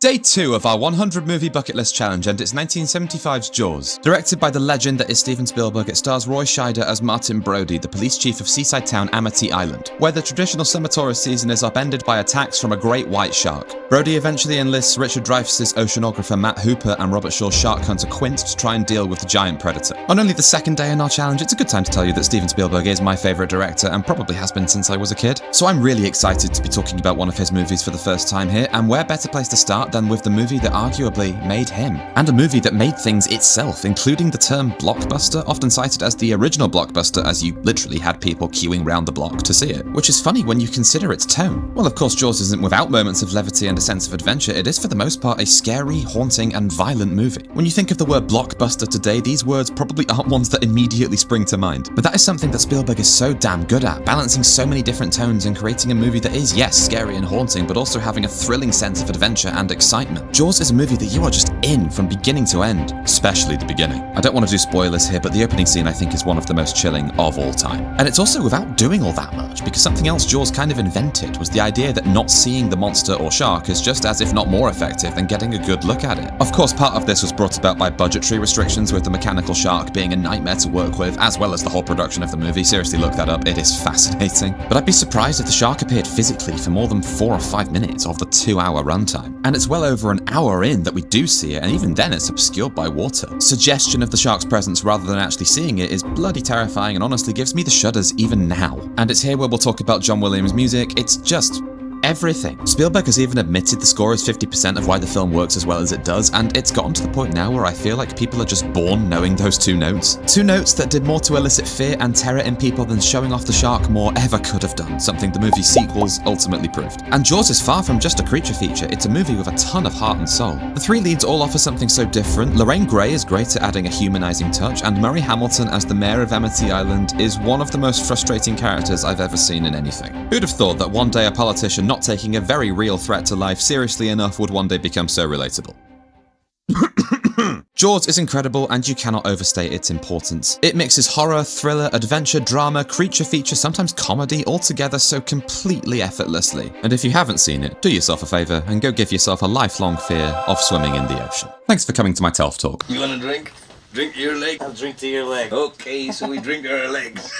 Day 2 of our 100 movie bucket list challenge, and it's 1975's Jaws. Directed by the legend that is Steven Spielberg, it stars Roy Scheider as Martin Brody, the police chief of seaside town Amity Island, where the traditional summer tourist season is upended by attacks from a great white shark. Brody eventually enlists Richard Dreyfuss's oceanographer Matt Hooper and Robert Shaw's shark hunter Quint to try and deal with the giant predator. On only the second day in our challenge, it's a good time to tell you that Steven Spielberg is my favourite director and probably has been since I was a kid. So I'm really excited to be talking about one of his movies for the first time here, and where better place to start than with the movie that arguably made him. And a movie that made things itself, including the term blockbuster, often cited as the original blockbuster, as you literally had people queuing round the block to see it. Which is funny when you consider its tone. Well, of course, Jaws isn't without moments of levity and a sense of adventure. It is for the most part a scary, haunting, and violent movie. When you think of the word blockbuster today, these words probably aren't ones that immediately spring to mind. But that is something that Spielberg is so damn good at, balancing so many different tones and creating a movie that is, yes, scary and haunting, but also having a thrilling sense of adventure and excitement. Jaws is a movie that you are just in from beginning to end, especially the beginning. I don't want to do spoilers here, but the opening scene I think is one of the most chilling of all time. And it's also without doing all that much, because something else Jaws kind of invented was the idea that not seeing the monster or shark is just as if not more effective than getting a good look at it. Of course, part of this was brought about by budgetary restrictions, with the mechanical shark being a nightmare to work with, as well as the whole production of the movie. Seriously, look that up, it is fascinating. But I'd be surprised if the shark appeared physically for more than 4 or 5 minutes of the 2-hour runtime. And it's well over an hour in that we do see it, and even then it's obscured by water. Suggestion of the shark's presence rather than actually seeing it is bloody terrifying and honestly gives me the shudders even now. And it's here where we'll talk about John Williams' music. It's just everything. Spielberg has even admitted the score is 50% of why the film works as well as it does, and it's gotten to the point now where I feel like people are just born knowing those 2 notes. 2 notes that did more to elicit fear and terror in people than showing off the shark more ever could have done, something the movie's sequels ultimately proved. And Jaws is far from just a creature feature, it's a movie with a ton of heart and soul. The 3 leads all offer something so different. Lorraine Gray is great at adding a humanizing touch, and Murray Hamilton as the mayor of Amity Island is one of the most frustrating characters I've ever seen in anything. Who'd have thought that one day a politician not taking a very real threat to life seriously enough would one day become so relatable? Jaws is incredible, and you cannot overstate its importance. It mixes horror, thriller, adventure, drama, creature feature, sometimes comedy, all together so completely effortlessly. And if you haven't seen it, do yourself a favour and go give yourself a lifelong fear of swimming in the ocean. Thanks for coming to my TELF talk. You want a drink? Drink to your leg? I'll drink to your leg. Okay, so we drink our legs.